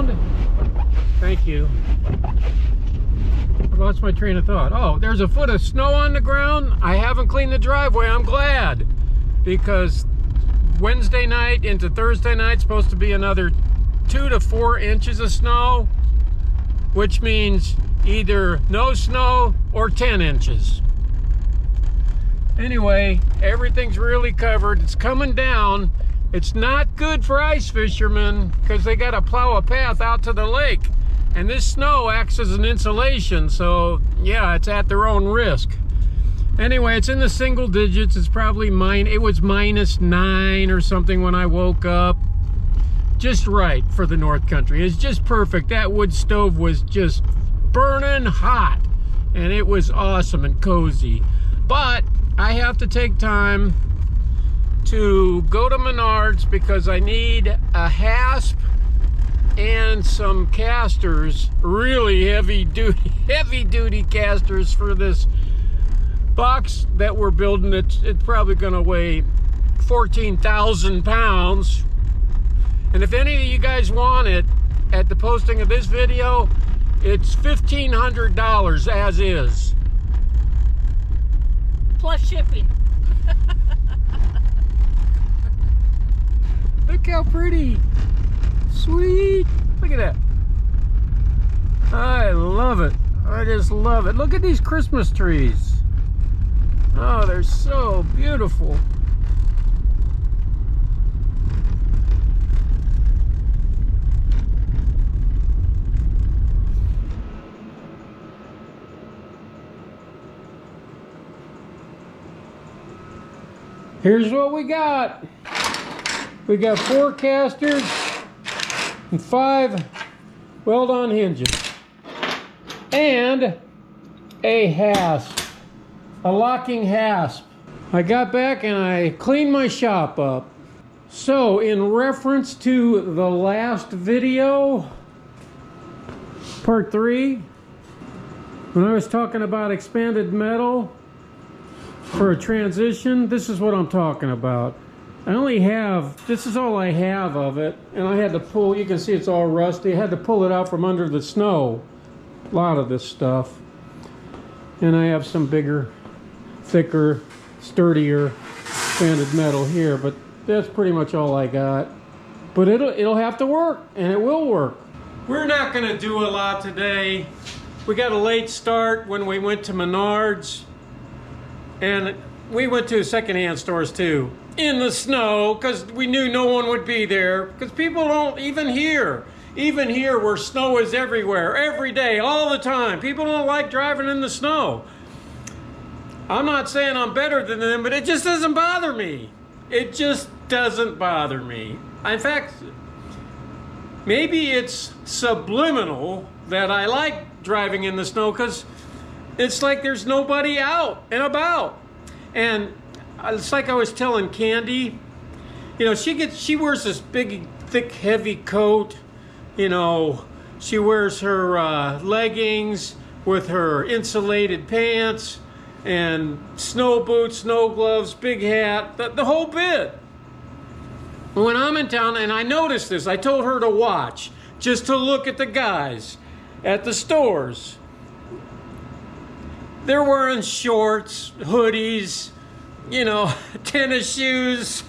ground. Thank you. I lost my train of thought. Oh, there's a foot of snow on the ground. I haven't cleaned the driveway. I'm glad, because Wednesday night into Thursday night supposed to be another 2 to 4 inches of snow, which means either no snow or 10 inches. Anyway, everything's really covered. It's coming down. It's not good for ice fishermen because they got to plow a path out to the lake. And this snow acts as an insulation, so yeah, it's at their own risk. Anyway, it's in the single digits. It's probably it was -9 or something when I woke up. Just right for the North Country. It's just perfect. That wood stove was just burning hot, and it was awesome and cozy. But I have to take time to go to Menards because I need a hasp and some casters, really heavy duty casters for this box that we're building. It's probably gonna weigh 14,000 pounds. And if any of you guys want it, at the posting of this video, it's $1,500 as is. Plus shipping. Look how pretty. Sweet. Look at that. I love it. I just love it. Look at these Christmas trees. Oh, they're so beautiful. Here's what we got. We got 4 casters and 5 weld-on hinges. And a hasp, a locking hasp. I got back and I cleaned my shop up. So in reference to the last video, part 3, when I was talking about expanded metal for a transition, this is what I'm talking about. This is all I have of it, and I had to pull, you can see it's all rusty. I had to pull it out from under the snow, a lot of this stuff. And I have some bigger, thicker, sturdier expanded metal here, but that's pretty much all I got. But it'll have to work, and it will work. We're not gonna do a lot today. We got a late start when we went to Menards, and we went to secondhand stores too, in the snow, because we knew no one would be there, because people don't, even here where snow is everywhere, every day, all the time, people don't like driving in the snow. I'm not saying I'm better than them, but it just doesn't bother me. It just doesn't bother me. In fact, maybe it's subliminal that I like driving in the snow, because it's like there's nobody out and about. And it's like I was telling Candy, you know, she wears this big, thick, heavy coat. You know, she wears her leggings with her insulated pants and snow boots, snow gloves, big hat, the whole bit. When I'm in town, and I noticed this, I told her to watch, just to look at the guys at the stores. They're wearing shorts, hoodies, you know, tennis shoes.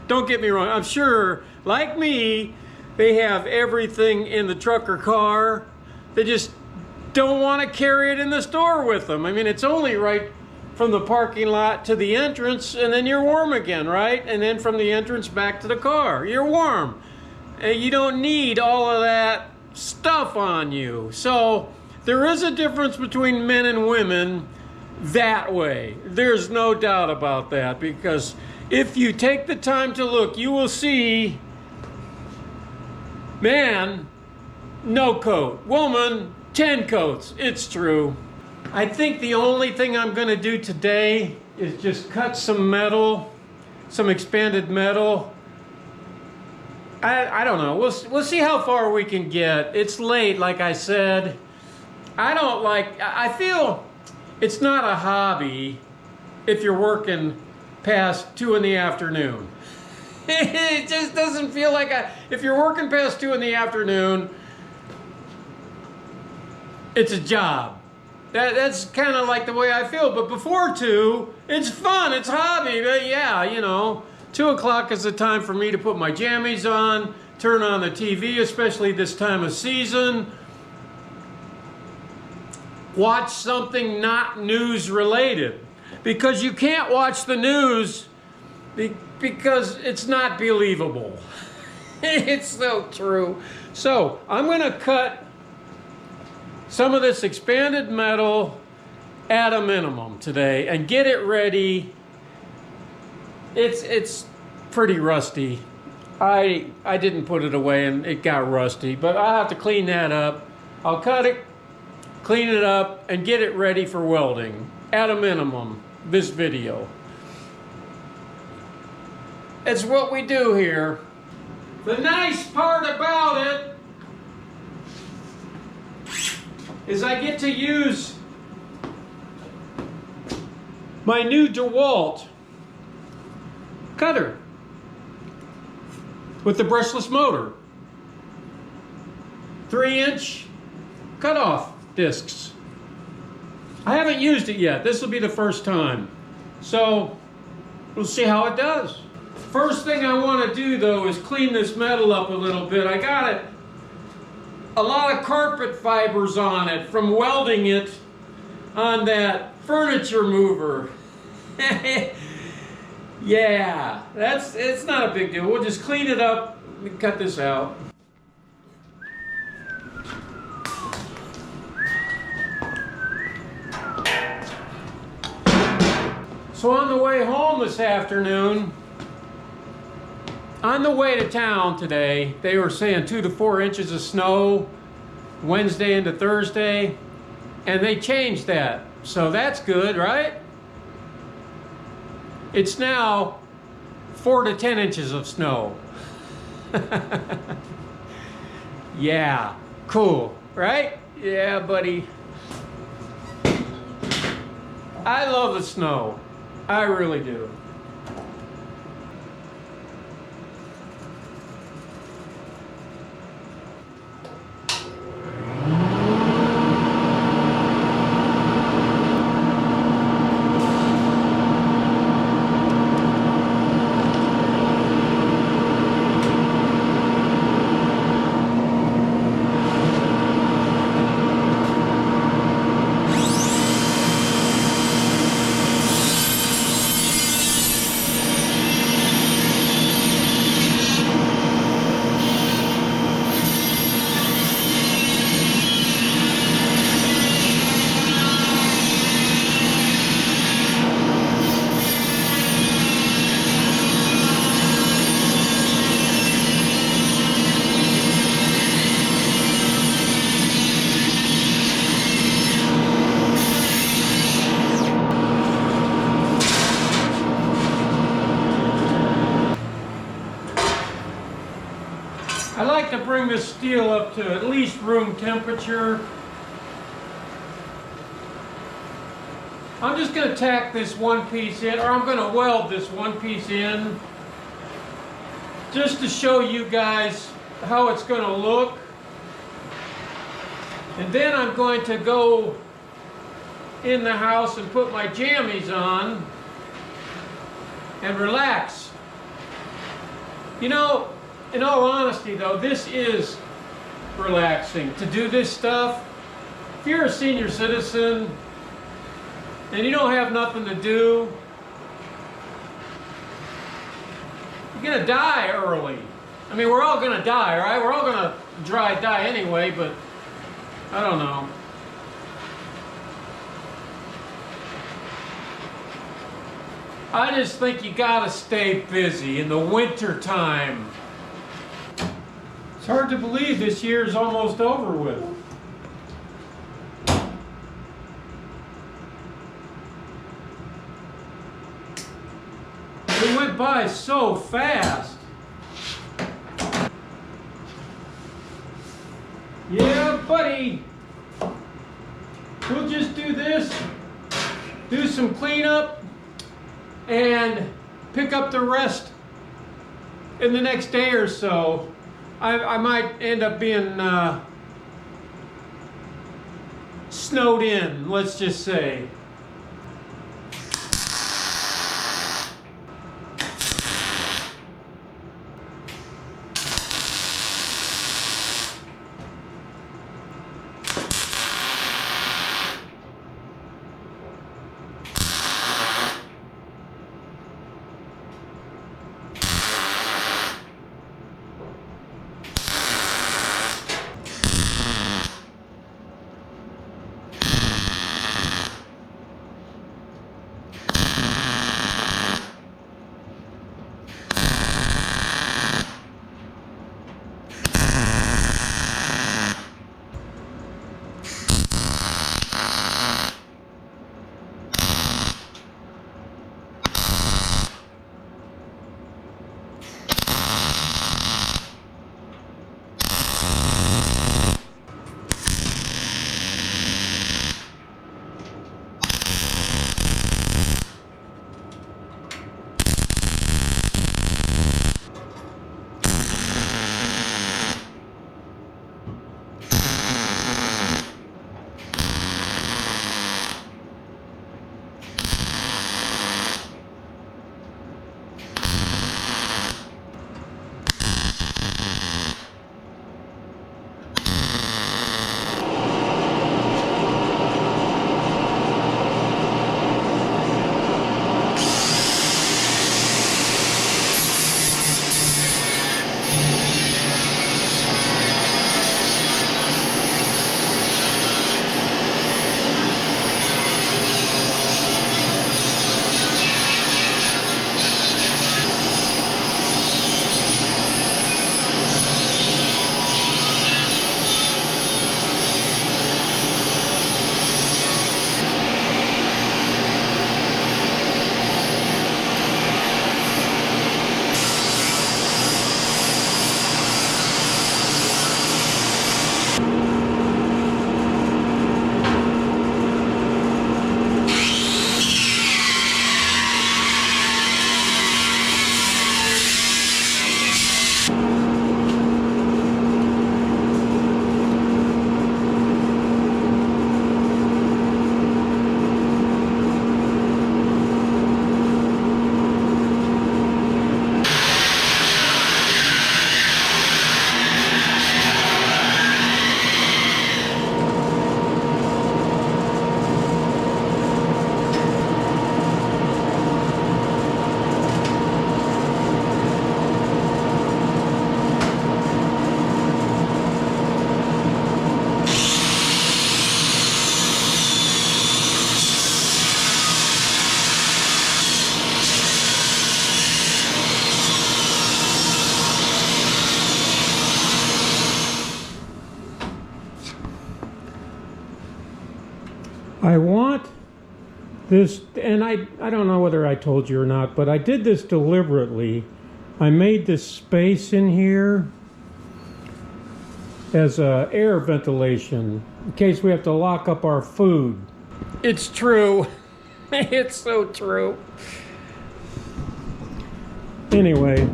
Don't get me wrong, I'm sure, like me, they have everything in the truck or car. They just don't want to carry it in the store with them. I mean, it's only right from the parking lot to the entrance, and then you're warm again, right? And then from the entrance back to the car, you're warm. And you don't need all of that stuff on you. So there is a difference between men and women that way. There's no doubt about that, because if you take the time to look, you will see man, no coat. Woman, 10 coats. It's true. I think the only thing I'm going to do today is just cut some metal, some expanded metal. I don't know. We'll see how far we can get. It's late, like I said. I feel it's not a hobby if you're working past 2 in the afternoon. It just doesn't feel like if you're working past 2 in the afternoon, it's a job. That's kind of like the way I feel. But before 2, it's fun, it's hobby. But yeah, you know, 2 o'clock is the time for me to put my jammies on, turn on the TV, especially this time of season. Watch something not news related. Because you can't watch the news because it's not believable. It's so true. So I'm going to cut some of this expanded metal at a minimum today and get it ready. It's pretty rusty. I didn't put it away and it got rusty, but I'll have to clean that up. I'll cut it, clean it up, and get it ready for welding at a minimum this video. It's what we do here. The nice part about it is I get to use my new DeWalt cutter with the brushless motor. 3-inch cutoff discs. I haven't used it yet. This will be the first time. So we'll see how it does. First thing I want to do though is clean this metal up a little bit. I got it, a lot of carpet fibers on it from welding it on that furniture mover. Yeah, it's not a big deal. We'll just clean it up and cut this out. So on the way home this afternoon, on the way to town today, they were saying 2 to 4 inches of snow Wednesday into Thursday, and they changed that. So that's good, right? It's now 4 to 10 inches of snow. Yeah, cool, right? Yeah, buddy. I love the snow. I really do. I like to bring this steel up to at least room temperature. I'm just going to tack this one piece in, or I'm going to weld this one piece in, just to show you guys how it's going to look. And then I'm going to go in the house and put my jammies on and relax. You know, in all honesty though, this is relaxing to do this stuff. If you're a senior citizen and you don't have nothing to do, you're gonna die early. I mean, we're all gonna die, right? We're all gonna die anyway, but I don't know. I just think you gotta stay busy in the winter time. It's hard to believe this year is almost over with. It went by so fast. Yeah, buddy. We'll just do this, do some cleanup, and pick up the rest in the next day or so, I might end up being snowed in, let's just say. I want this, and I don't know whether I told you or not, but I did this deliberately. I made this space in here as air ventilation in case we have to lock up our food. It's true. It's so true. Anyway,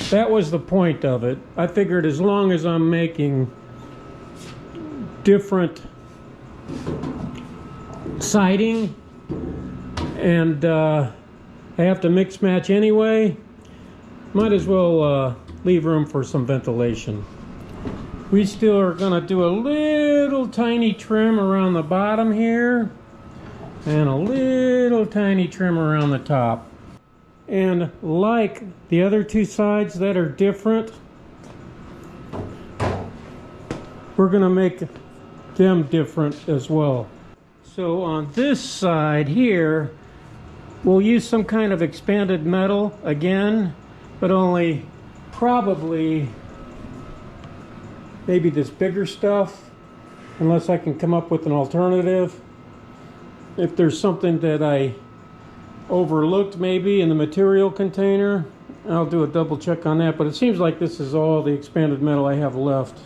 that was the point of it. I figured as long as I'm making different siding and I have to mix match anyway, might as well leave room for some ventilation. We still are going to do a little tiny trim around the bottom here and a little tiny trim around the top. And like the other two sides that are different, we're going to make them different as well. So on this side here, we'll use some kind of expanded metal again, but only probably maybe this bigger stuff, unless I can come up with an alternative. If there's something that I overlooked maybe in the material container, I'll do a double check on that, but it seems like this is all the expanded metal I have left.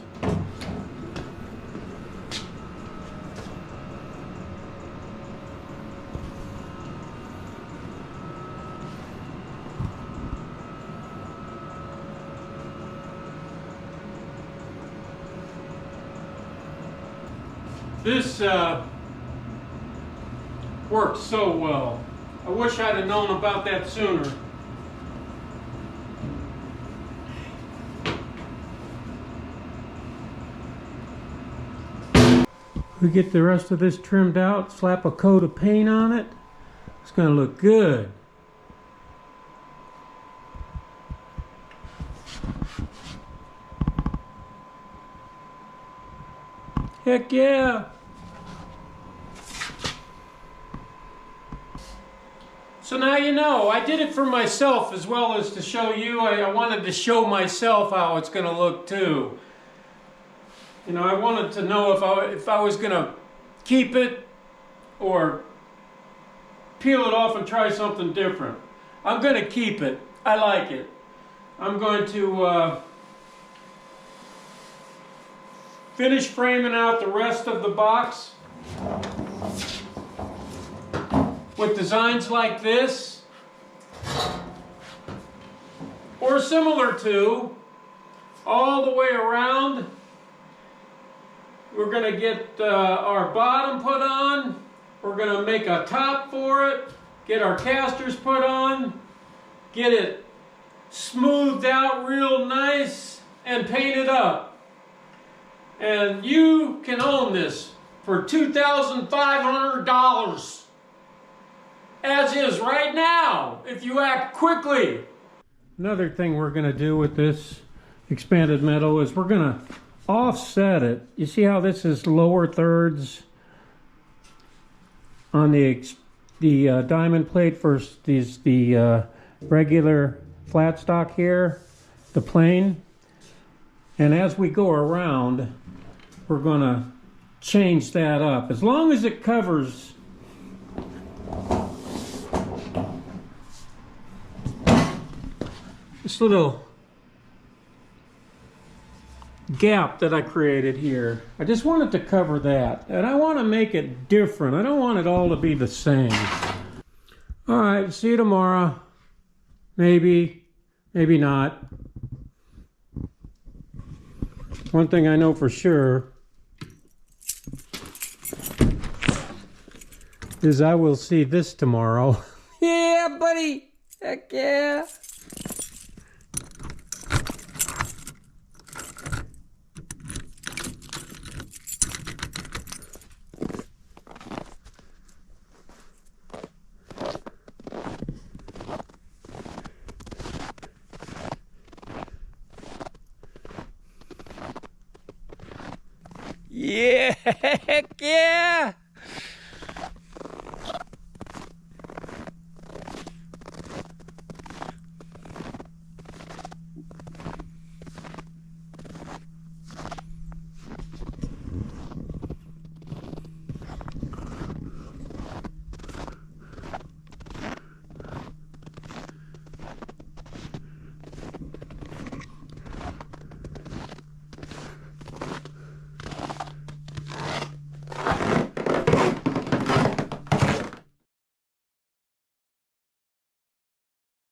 This works so well. I wish I'd have known about that sooner. We get the rest of this trimmed out, slap a coat of paint on it. It's going to look good. Heck yeah! So now you know, I did it for myself as well as to show you. I wanted to show myself how it's going to look too. You know, I wanted to know if I was going to keep it or peel it off and try something different. I'm going to keep it. I like it. I'm going to finish framing out the rest of the box with designs like this or similar to all the way around. We're going to get our bottom put on. We're going to make a top for it, get our casters put on, get it smoothed out real nice, and paint it up. And you can own this for $2,500 as is right now if you act quickly. Another thing we're going to do with this expanded metal is we're going to offset it. You see how this is lower thirds on the diamond plate versus the regular flat stock here, the plane. And as we go around, we're going to change that up. As long as it covers this little gap that I created here. I just wanted to cover that, and I want to make it different. I don't want it all to be the same. All right, see you tomorrow. Maybe, maybe not. One thing I know for sure is I will see this tomorrow. Yeah, buddy. Heck yeah. Yeah, heck yeah!